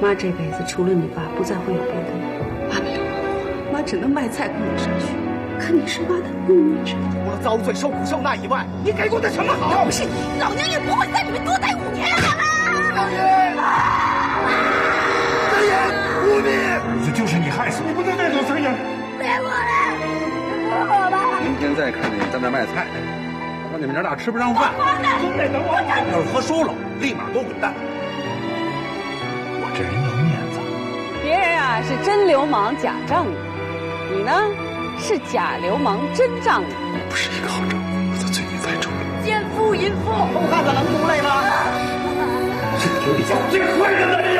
妈这辈子除了你爸，不再会有别的人。爸没有了我，妈只能卖菜供我上学。可你是妈的女儿，除了遭罪受苦受难以外，你给过他什么好？要不是你，老娘也不会在里面多待5年。张爷，张爷，无名，儿子就是你害死的，你不能带走张爷。别过来，放我吧！明天再看见你在那卖菜，我说你们娘俩吃不上饭。都得等我。要是喝输了，立马给我滚蛋！我这人要面子。别人啊是真流氓假仗义，你呢是假流氓真仗义。我不是一个好丈夫，我的罪孽太重了。奸夫淫妇，臭汉子能出来吗？是天底下最坏的男人。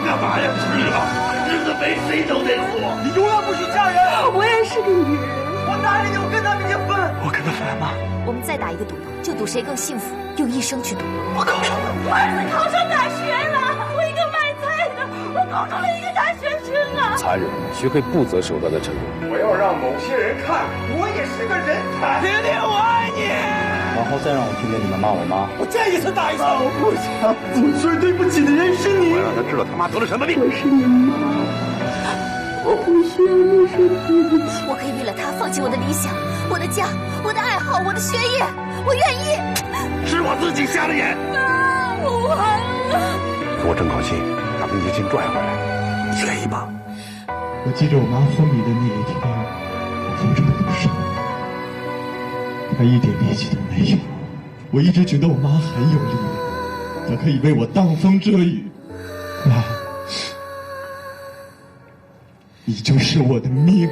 干嘛呀？是啊，日子没谁都得过。你永远不许嫁人！我也是个女人，我答应你，我跟他们结婚。我跟他烦吗？我们再打一个赌，就赌谁更幸福，用一生去赌。我考上了。我儿子考上大学了，我一个卖菜的，我考上了一个大学生啊！残忍，学会不择手段的承认。我要让某些人看，我也是个人才。婷婷，我爱你。往后再让我听见你们骂我妈，我见一次打一次。我不想死，最对不起的人是你。我要让他知道他妈得了什么病。我是你妈，我不需要你说对不起。我可以为了他放弃我的理想、我的家、我的爱好、我的学业，我愿意。是我自己瞎了眼。不完了。给我争口气，把李金拽回来，你愿意吗？我记着我妈昏迷的那一天，我扶着她的手，她一点力气都没有。我一直觉得我妈很有力量，她可以为我挡风遮雨。妈，你就是我的命。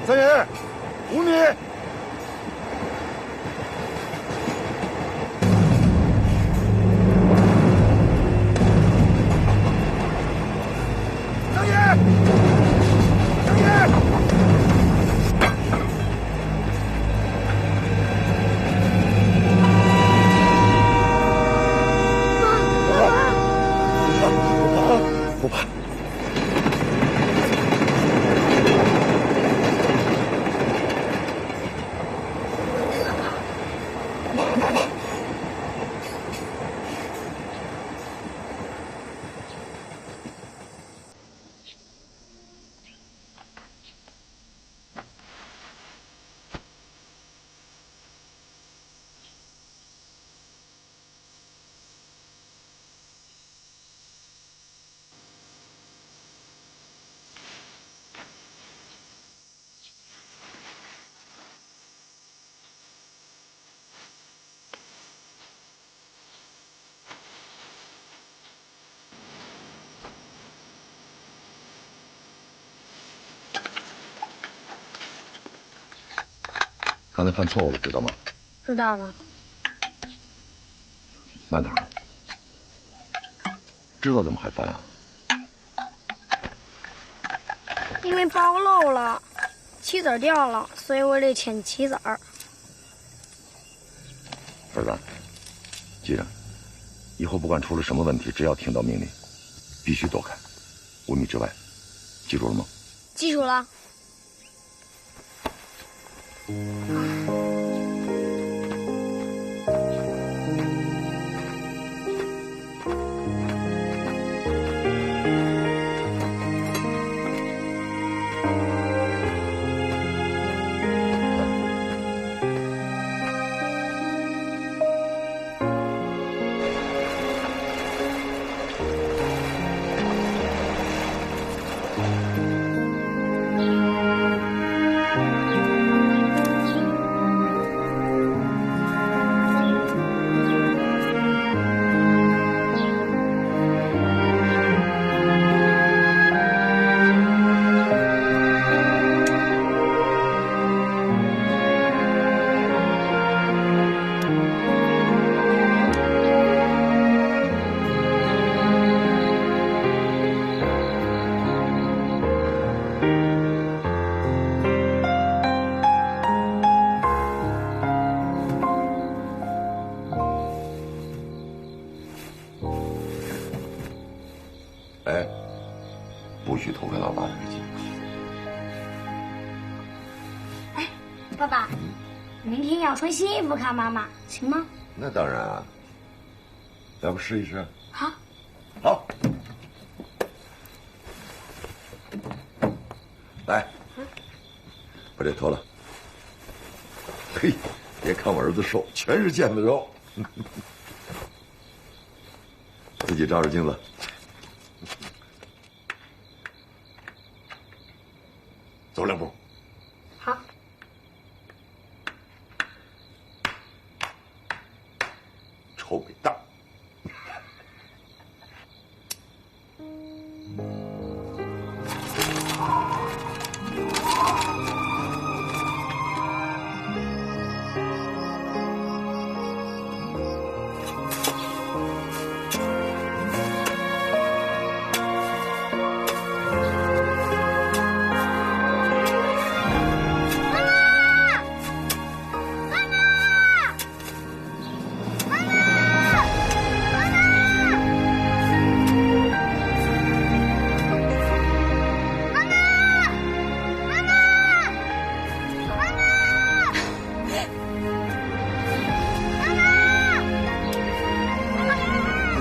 三爷，无名。张爷，张爷。不怕。刚才犯错误了，知道吗？知道了。慢点。知道怎么还犯啊？因为包漏了。棋子掉了，所以我得签棋子儿。儿子，记着，以后不管出了什么问题，只要听到命令，必须躲开，5米之外，记住了吗？记住了。哎，不许偷看老爸的日记。哎，爸爸，明天要穿新衣服看妈妈，行吗？那当然啊，要不试一试？好。好。来，把这脱了。嘿，别看我儿子瘦，全是腱子肉。自己照照镜子。走2步。好。臭美蛋。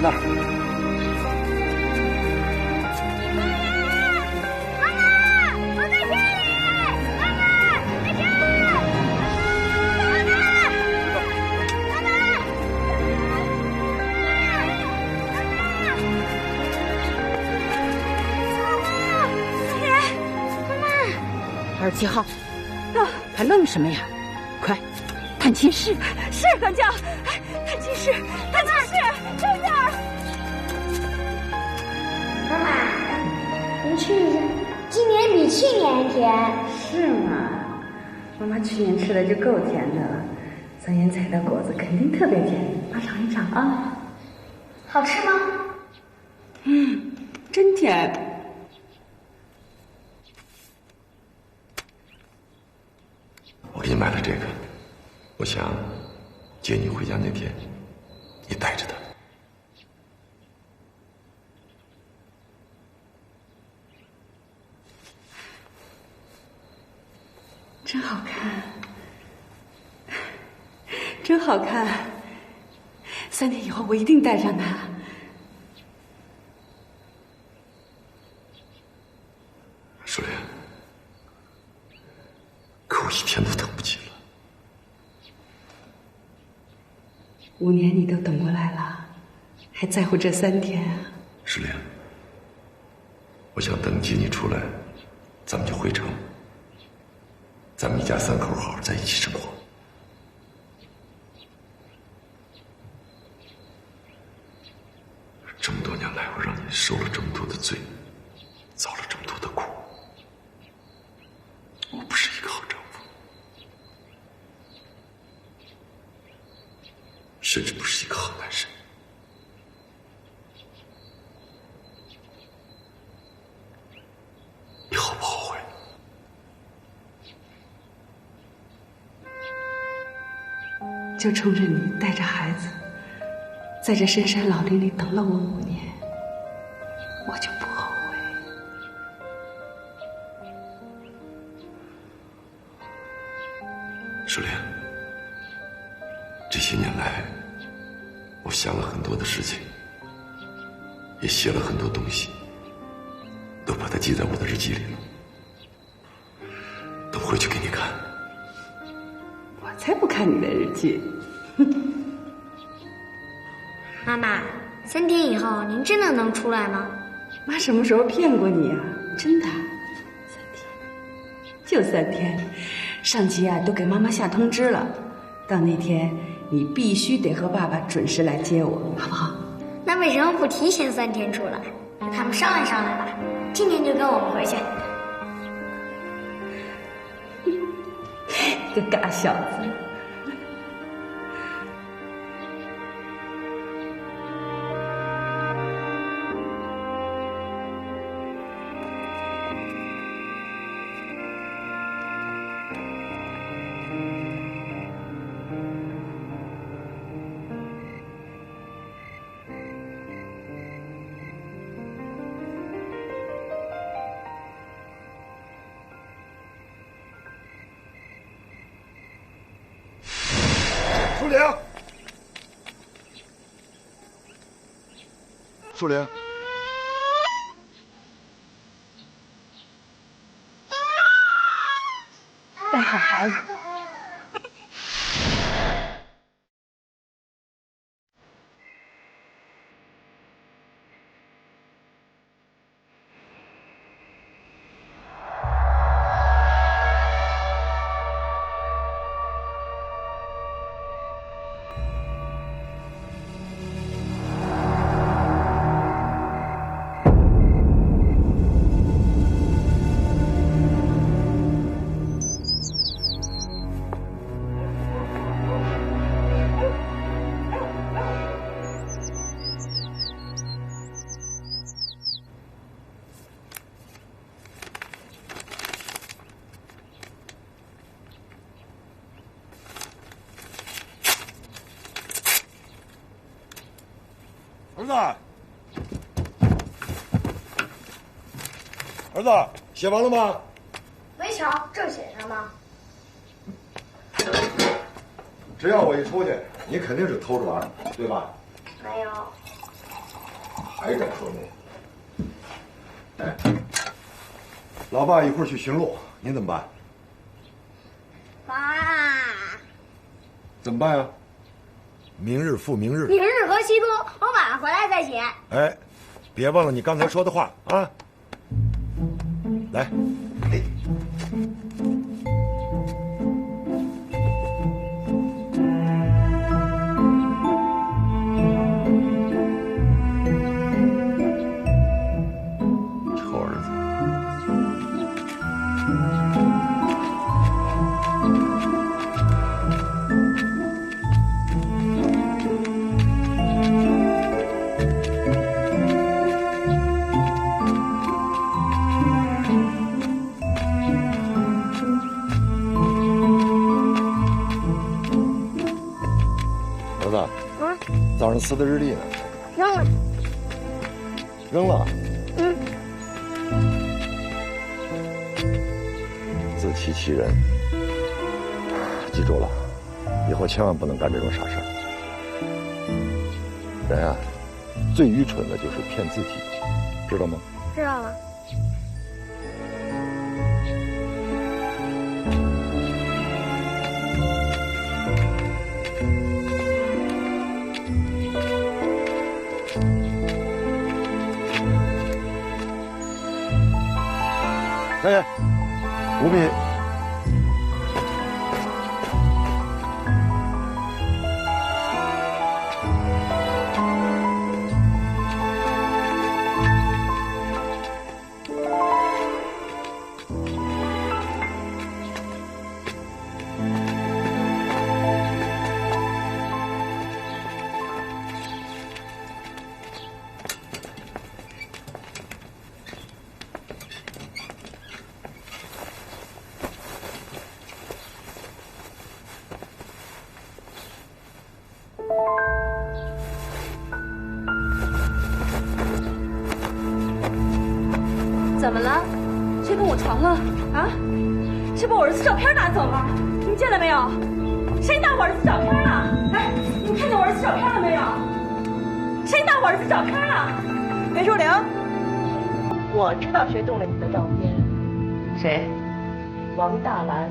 妈妈，我在这里！妈妈，在这儿！27号，还愣什么呀？快，探亲室！是管教，探亲室，探亲室，在这儿。妈妈，您吃一下，今年比去年甜。是吗？妈妈去年吃的就够甜的了，3年采的果子肯定特别甜，妈尝一尝啊。好吃吗？真甜。我给你买了这个，我想接你回家那天，你带着它。真好看，真好看。3年以后我一定带上它。舒莲，可我一天都等不及了。5年你都等过来了，还在乎这3天啊？舒莲，我想等接你出来，咱们就回城，咱们一家3口好好在一起生活。这么多年来，我让你受了这么多的罪，遭了这么多的苦，我不是一个好丈夫，甚至不是一个好男人。你后不后悔？就冲着你带着孩子，在这深山老林里等了我5年，我就不后悔。淑莲，这些年来，我想了很多的事情，也写了很多东西，都把它记在我的日记里了，都回去给你看。我才不看你的日记。妈妈，3天以后您真的能出来吗？妈什么时候骗过你啊？真的，3天，就3天。上级啊都给妈妈下通知了，到那天你必须得和爸爸准时来接我，好不好？那为什么不提前3天出来？和他们商量商量吧，今天就跟我们回去。个嘎小子。淑玲，淑玲，带好孩子。儿子，儿子，写完了吗？没瞧，正写上呢。只要我一出去，你肯定是偷着玩，对吧？没有。还敢说没？哎，老爸一会儿去巡逻，您怎么办？爸，怎么办呀？明日复明日。明日何其多，我晚上回来再写。哎，别忘了你刚才说的话啊！来，哎，臭儿子。儿子，早上撕的日历呢？扔了。扔了。嗯。自欺欺人，记住了，以后千万不能干这种傻事儿。人啊，最愚蠢的就是骗自己，知道吗？知道了。哎，5米。谁跟我床了？啊？谁把我儿子照片拿走了？你们见了没有？谁拿我儿子照片了？哎，你们看见我儿子照片了没有？谁拿我儿子照片了？裴淑玲，我知道谁动了你的照片。谁？王大兰。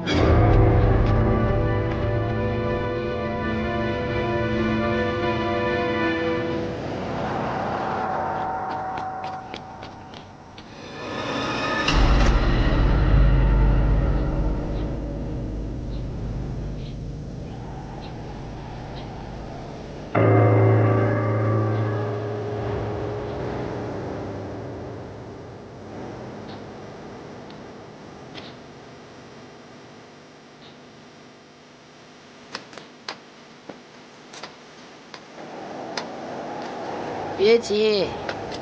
别急，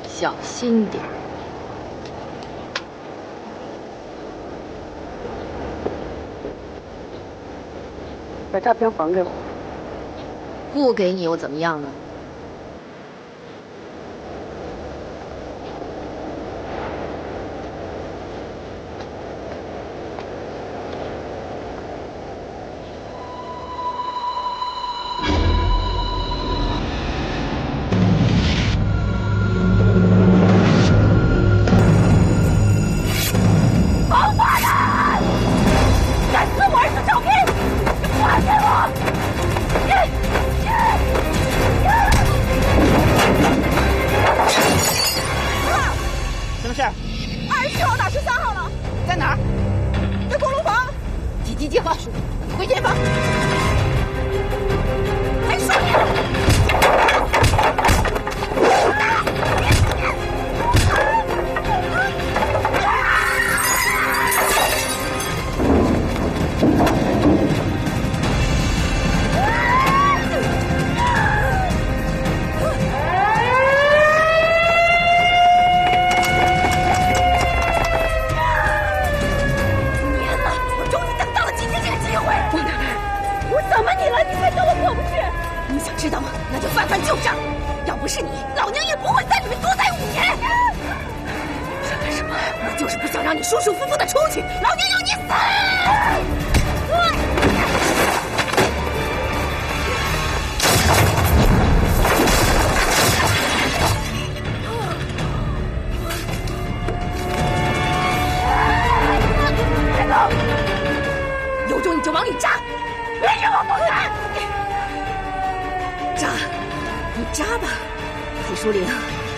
小心点。把照片还给我。不给你又怎么样呢？27号打13号了，在哪儿？在锅炉房。几级计划？回间房。还说你！知道吗？那就翻翻旧账。要不是你，老娘也不会在里面多待5年。想干什么？我就是不想让你舒舒服服的出去。老娘要你死！别动！有种你就往里扎！别让我不敢！扎，你扎吧，裴淑玲，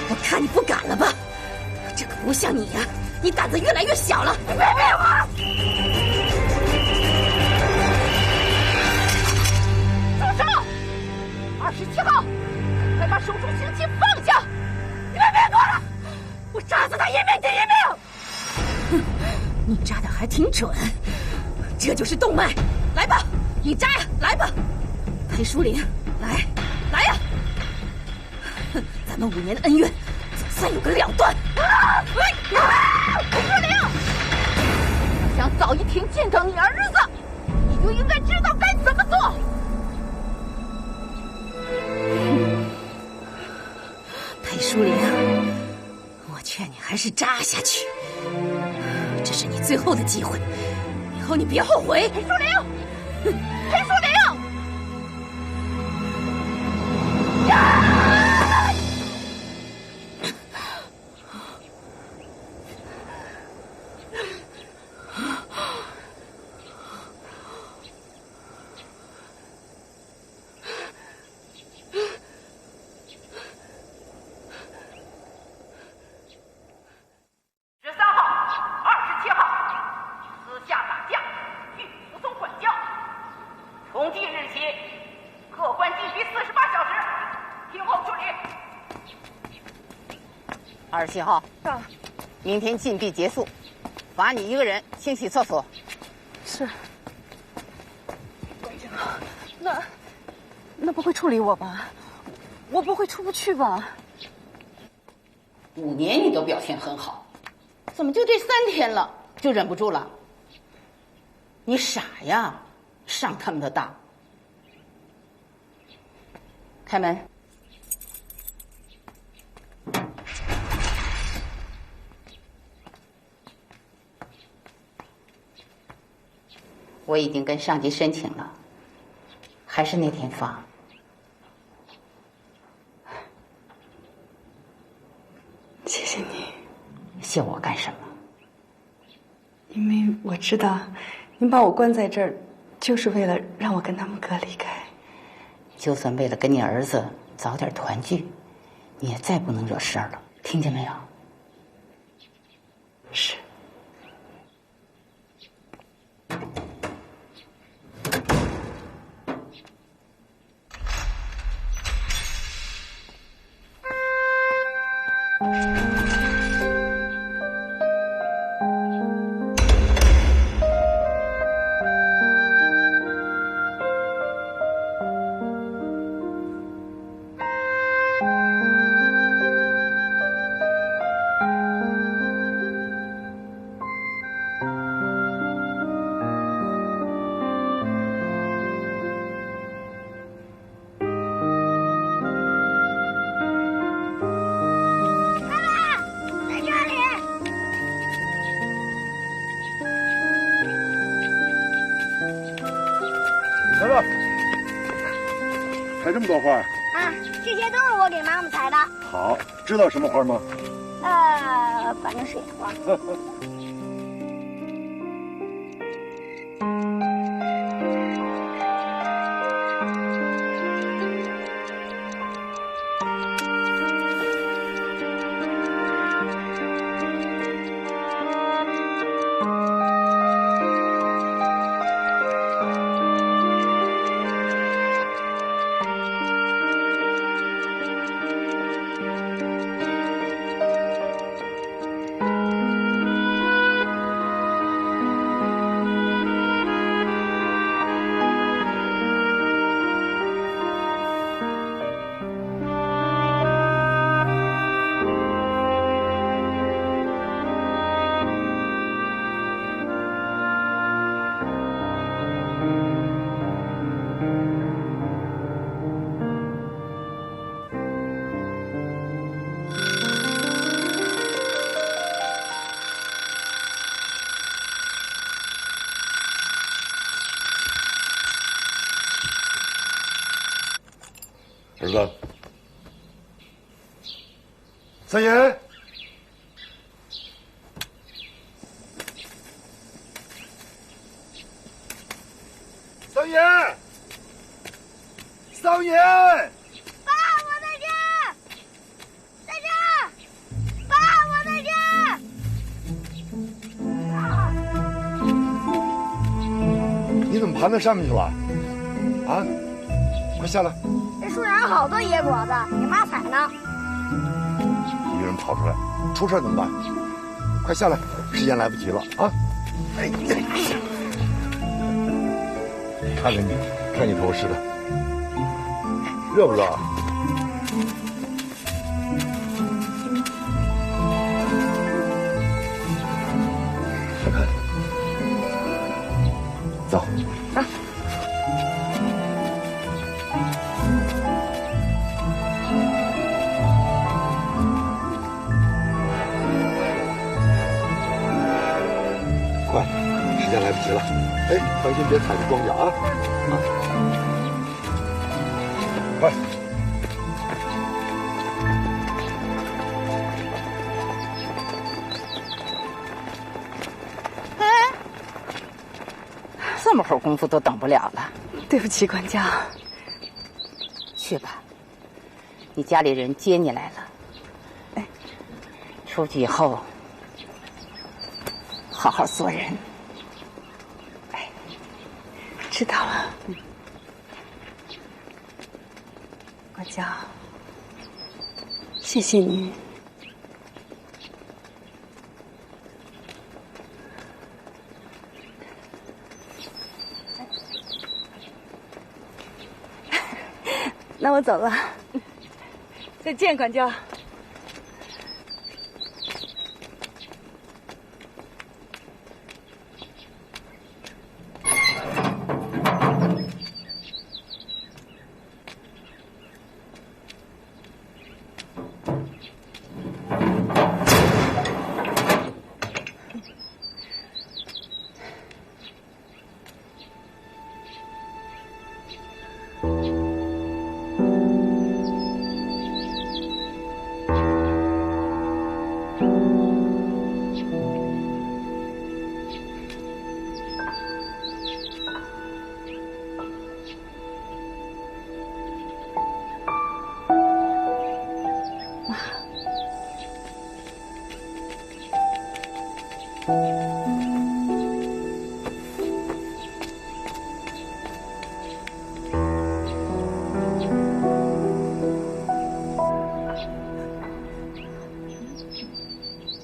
我看你不敢了吧？这可不像你呀，你胆子越来越小了。你别逼我！住手！27号，快把手中刑器放下！你们别过来，我扎死他一命抵一命！哼，你扎的还挺准，这就是动脉。来吧，你扎呀，来吧，裴淑玲，来。来呀！咱们5年的恩怨，总算有个了断。裴淑玲，想早一天见到你儿子，你就应该知道该怎么做。裴淑玲，我劝你还是扎下去，这是你最后的机会，以后你别后悔。裴淑玲，裴淑玲。27号，明天禁闭结束，罚你1个人清洗厕所。是。那不会处理我吧？我不会出不去吧？5年你都表现很好，怎么就这3天了就忍不住了？你傻呀，上他们的当。开门。我已经跟上级申请了，还是那天放。谢谢你。谢我干什么？因为我知道，您把我关在这儿，就是为了让我跟他们哥离开。就算为了跟你儿子早点团聚，你也再不能惹事儿了，听见没有？是。采这么多花啊？这些都是我给妈妈采的。好，知道什么花吗？反正是野花。儿子，三言，桑言，桑言，爸，我在这儿，在这儿，爸，我在这儿。你怎么爬那上面去了？啊，快下来！这树上有好多野果子，你妈采呢。一个人跑出来，出事怎么办？快下来，时间来不及了啊！哎呀，看着你，看你头湿的，热不热？走。啊。快，时间来不及了。哎，当心别踩着光脚啊！啊，快！哎，这么会儿功夫都等不了了。对不起，管家。去吧，你家里人接你来了。哎，出去以后好好做人。哎，知道了。管家，谢谢你。那我走了，再见，管家。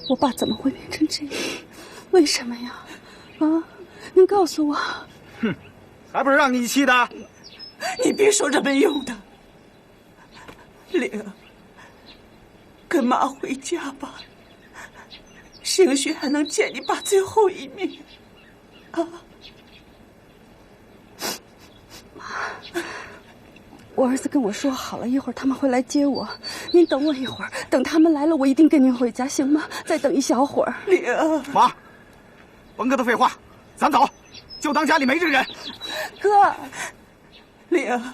我爸怎么会变成这样？为什么呀？啊，您告诉我。哼，还不是让你气的。你别说这没用的，玲，跟妈回家吧，兴许还能见你爸最后一面。啊，妈，我儿子跟我说好了，一会儿他们会来接我，您等我一会儿，等他们来了，我一定跟您回家，行吗？再等一小会儿。玲，妈，甭跟他废话，咱走，就当家里没这人。哥，玲，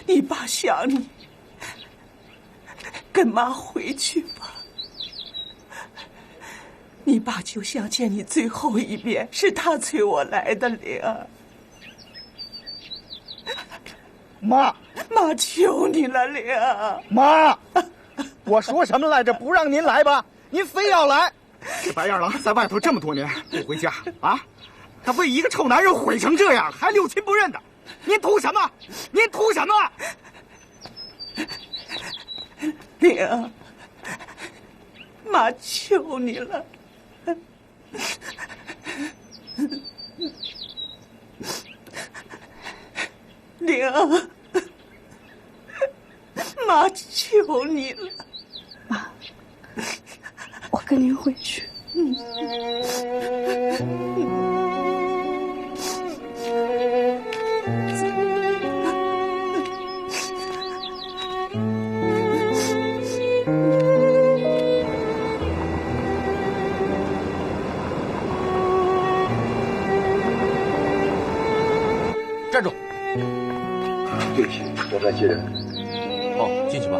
你爸想你，跟妈回去吧。你爸就想见你最后一面，是他催我来的，玲。妈，妈求你了，玲。妈，我说什么来着？不让您来吧，您非要来。这白眼狼在外头这么多年不回家啊，他为一个臭男人毁成这样，还六亲不认的，您图什么？您图什么？玲，妈求你了。玲，妈求你了。妈，我跟您回去。站住！对不起，我在接人。好，进去吧。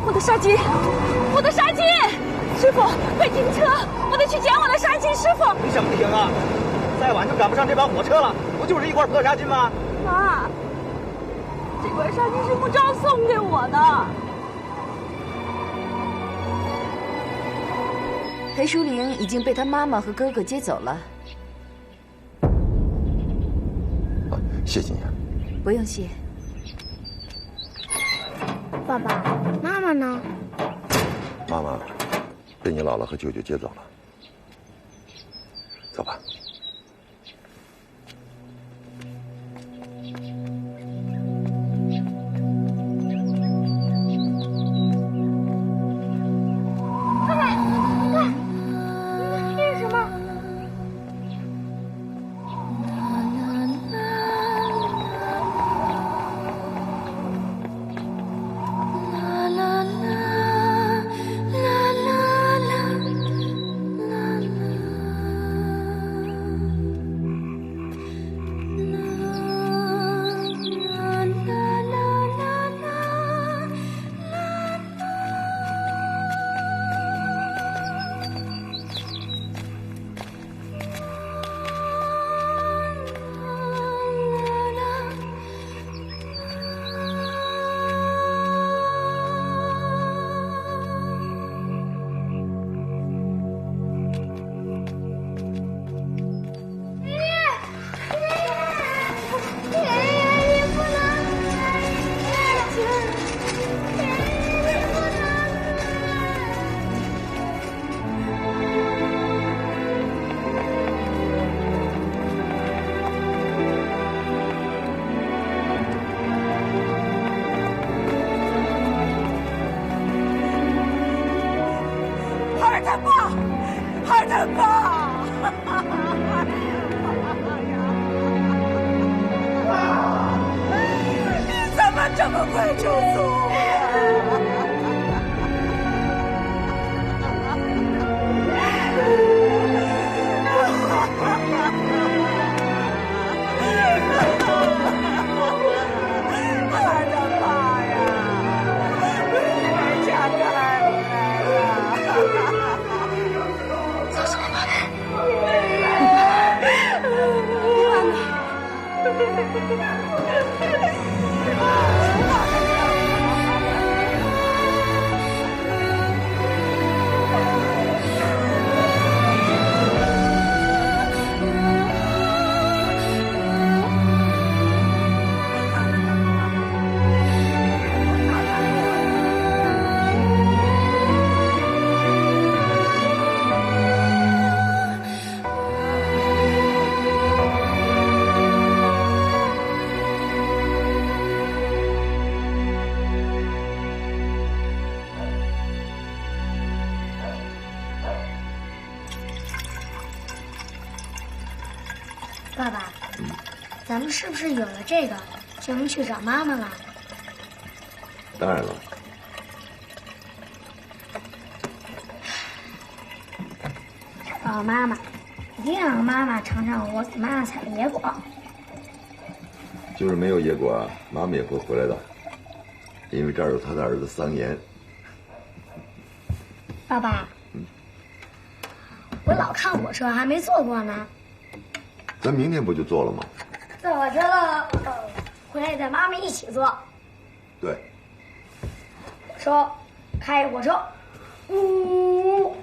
我的纱巾，我的纱巾！师傅，快停车！我得去捡我的纱巾，师傅。你想不停啊？再晚就赶不上这班火车了。不就是一块破纱巾吗？妈，这块纱巾是穆昭送给我的。裴淑玲已经被她妈妈和哥哥接走了。谢谢你啊。不用谢。爸爸，妈妈呢？妈妈被你姥姥和舅舅接走了。走吧。这么快就走爸爸，咱们是不是有了这个就能去找妈妈了？当然了。爸爸妈妈，一定要让妈妈尝尝我给妈妈采的野果。就是没有野果，妈妈也会回来的，因为这儿有他的儿子桑岩。爸爸，我老看火车，还没坐过呢。咱明天不就做了吗？坐火车了，回来带妈妈一起坐。对。火车，开火车，呜，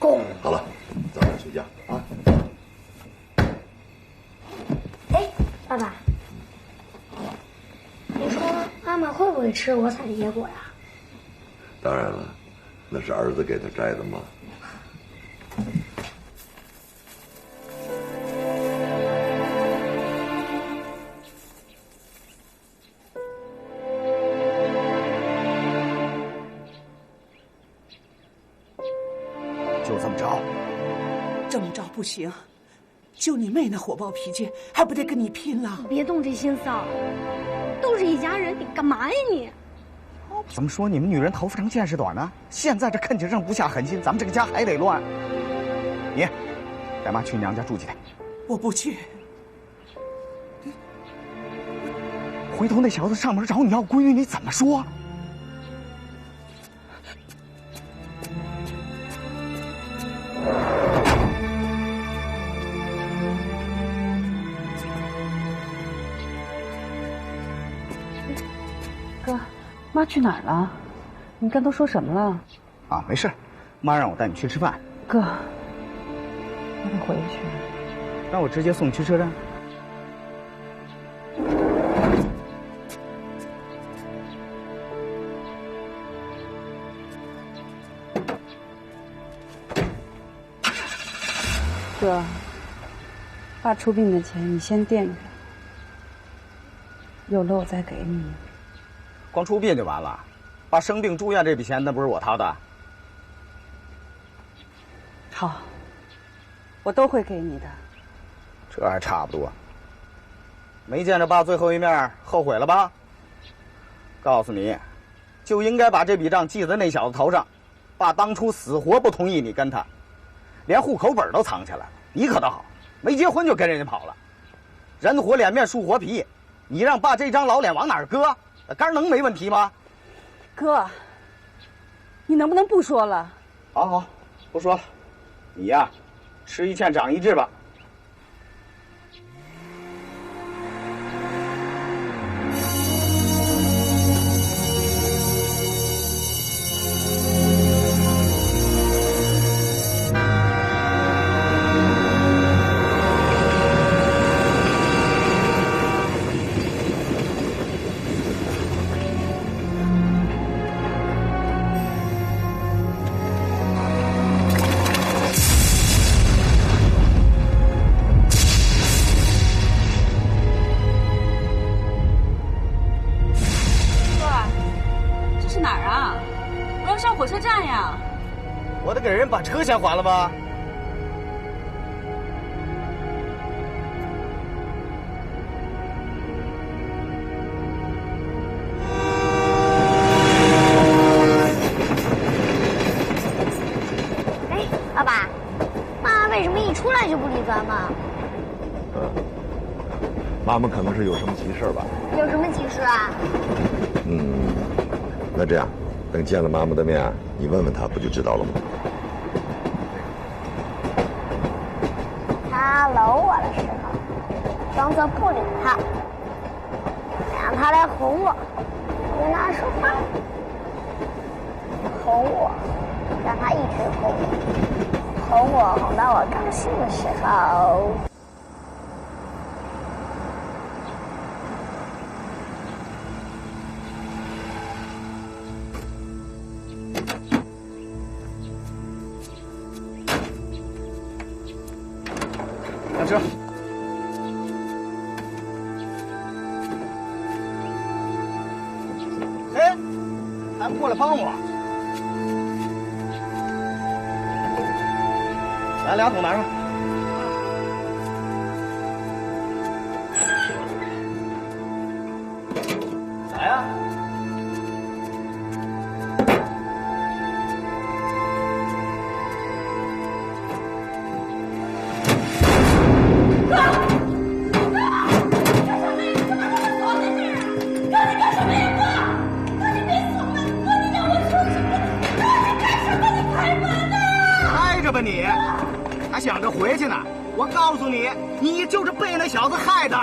咣。好了，早点睡觉啊。哎，爸爸，你说妈妈会不会吃我采的野果呀？当然了，那是儿子给他摘的嘛。就这么着？这么着不行，就你妹那火爆脾气，还不得跟你拼了？你别动这心骚，都是一家人，你干嘛呀你？怎么说你们女人头发长见识短呢？现在这肯景上不下狠心，咱们这个家还得乱。你带妈去娘家住几天。我不去。回头那小子上门找你要闺女，你怎么说？哥，妈去哪儿了？你刚都说什么了？啊，没事，妈让我带你去吃饭。哥，我得回去。那我直接送你去车站。哥，爸出殡的钱你先垫着，有了我再给你。光出殡就完了？爸生病住院这笔钱那不是我掏的？好，我都会给你的。这还差不多。没见着爸最后一面，后悔了吧？告诉你，就应该把这笔账记在那小子头上。爸当初死活不同意你跟他，连户口本都藏起来了。你可倒好，没结婚就跟人家跑了。人活脸面，树活皮，你让爸这张老脸往哪儿搁？肝能没问题吗？哥，你能不能不说了？好好，不说了。你呀，吃一堑长一智吧。火车站呀！我得给人把车钱还了吧？哎，爸爸，妈为什么一出来就不理咱们？妈妈可能是有什么急事吧？有什么急事啊？那这样，等见了妈妈的面，你问问她不就知道了吗？她搂我的时候，装作不理她，让她来哄我，我跟她说话，哄我，让她一直哄我，哄我哄到我高兴的时候。上车。哎，还不过来帮我？来，2桶拿上。想着回去呢。我告诉你，你就是被那小子害的。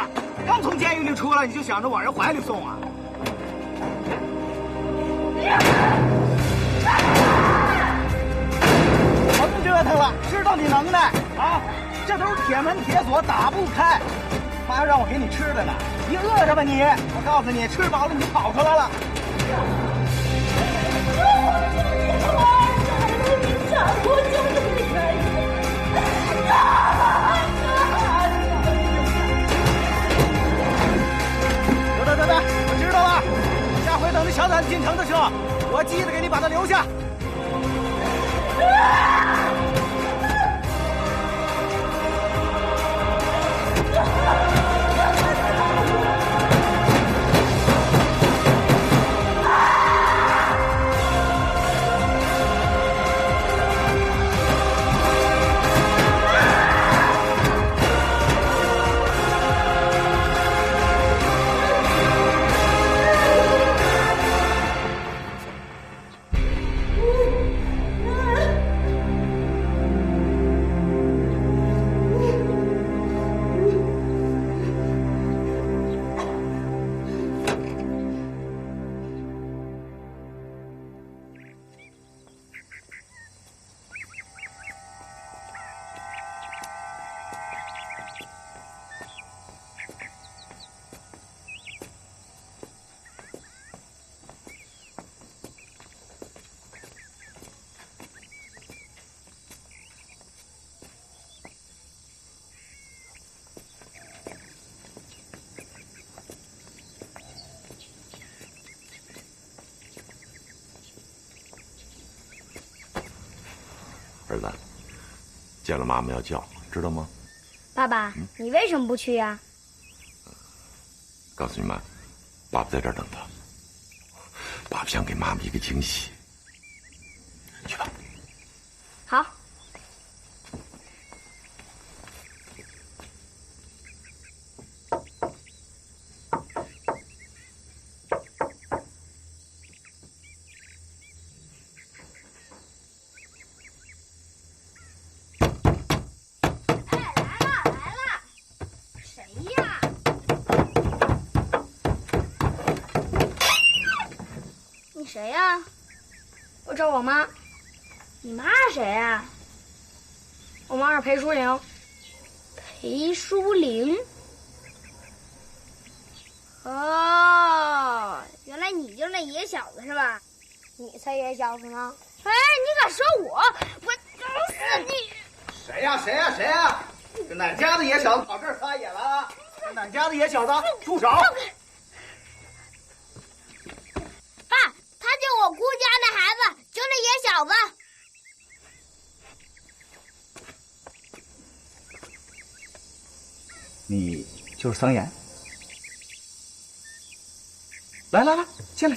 刚从监狱里出来，你就想着往人怀里送啊！甭折腾了，知道你能耐啊！这都是铁门铁锁，打不开。妈让我给你吃的呢，你饿着吧你！我告诉你，吃饱了你就跑出来了。得，我知道了。下回等着小崽子进城的时候，我记得给你把他留下。儿子，见了妈妈要叫，知道吗？爸爸，你为什么不去呀？告诉你妈，爸爸在这儿等她。爸爸想给妈妈一个惊喜。去吧。好。谁呀？我找我妈。你妈是谁呀？我妈是裴淑玲。裴淑玲？哦，原来你就是那野小子是吧？你才野小子呢！哎，你敢说我？我整死你！谁呀？是哪家的野小子跑这儿撒野了？是哪家的野小子？住手！我姑家那孩子，就那野小子。你就是桑岩？来，进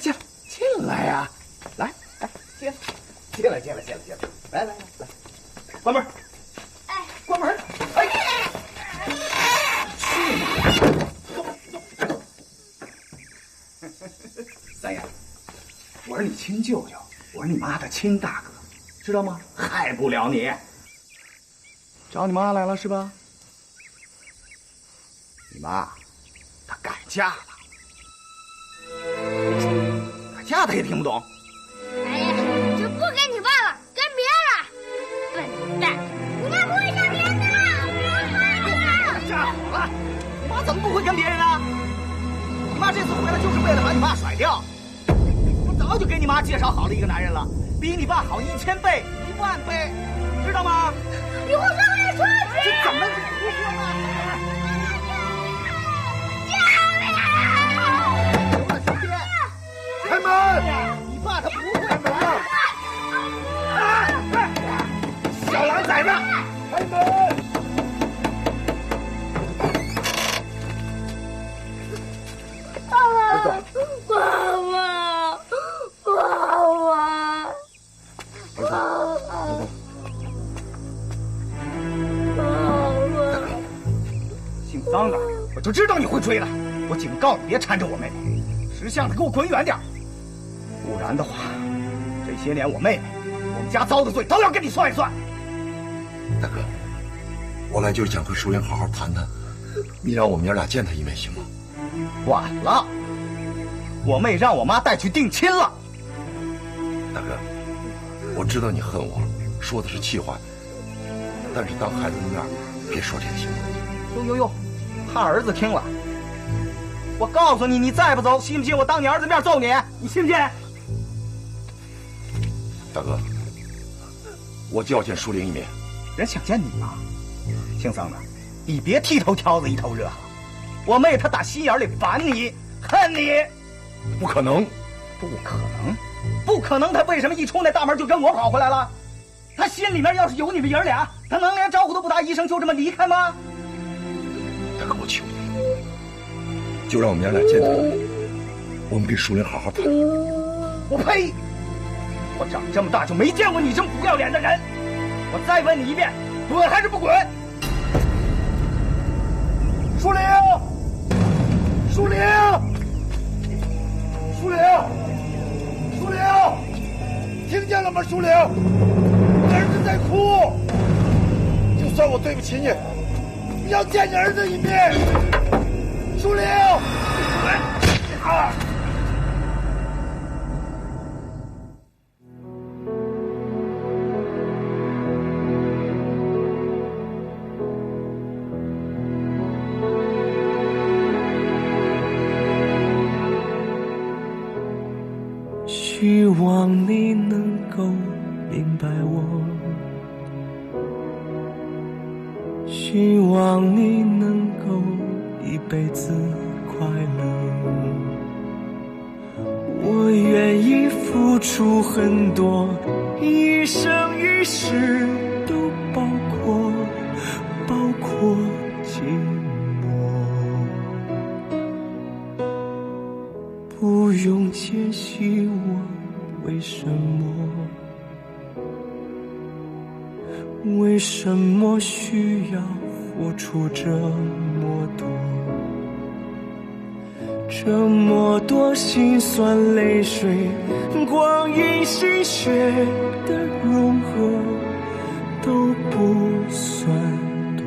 来呀！来，进来！来，关门！哎，关门！哎，去哪？桑岩。我是你亲舅舅，我是你妈的亲大哥，知道吗？害不了你。找你妈来了是吧？你妈，她改嫁了。改嫁她也听不懂。哎呀，就不跟你爸了，跟别人。笨蛋！你妈不会跟别人的。嫁好了，你妈怎么不会跟别人呢？你妈这次回来就是为了把你爸甩掉。早就给你妈介绍好了一个男人了，比你爸好1000倍、10000倍，知道吗？你胡说八道！这怎么胡说八道？留在身边，开门！你爸他不会门。小狼崽子，开门！爸爸。姓张的，我就知道你会追的。我警告你别缠着我妹妹，识相的给我滚远点，不然的话，这些年我妹妹、我们家遭的罪都要跟你算一算。大哥，我来就是想和淑玲好好谈谈，你让我们爷俩见他一面行吗？晚了，我妹让我妈带去定亲了。大哥，我知道你恨我，说的是气话，但是当孩子的面别说这个行吗？哟，他儿子听了。我告诉你，你再不走，信不信我当你儿子面揍你？你信不信？大哥，我就要见淑玲一面。人想见你吗？姓桑的，你别剃头挑子一头热了。我妹她打心眼里烦你，恨你。不可能，不可能！她为什么一出那大门就跟我跑回来了？她心里面要是有你们爷俩，她能连招呼都不打一声就这么离开吗？大哥，我求你。就让我们爷俩见他一面，我们跟淑玲好好谈。我呸！我长这么大就没见过你这么不要脸的人！我再问你一遍，滚还是不滚？淑玲，淑玲，淑玲，淑玲，听见了吗？淑玲，你儿子在哭。就算我对不起你，你要见你儿子一面。淑玲，希望你能够明白我，希望你能够一辈子快乐，我愿意付出很多，一生一世都包括寂寞，不用解析我为什么需要付出这么多，这么多辛酸泪水，光阴心血的融合都不算多，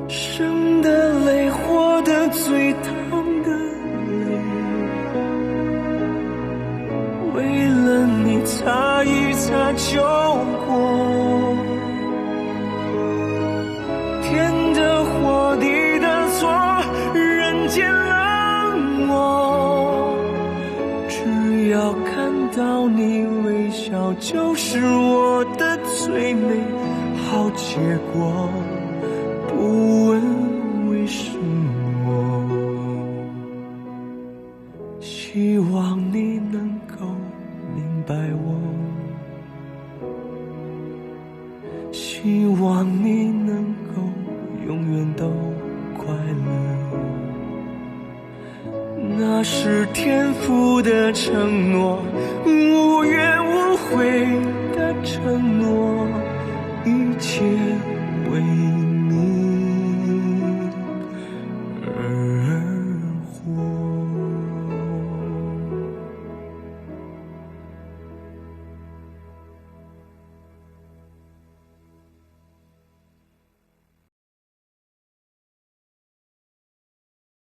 生的泪，活的最烫的泪，为了你擦一擦就过，天的祸地的错，人间冷漠，只要看到你微笑就是我的最美好结果，不问为什么，希望你能够明白我，希望你能够永远都快乐，那是天赋的承诺，无怨无悔的承诺，一切为你。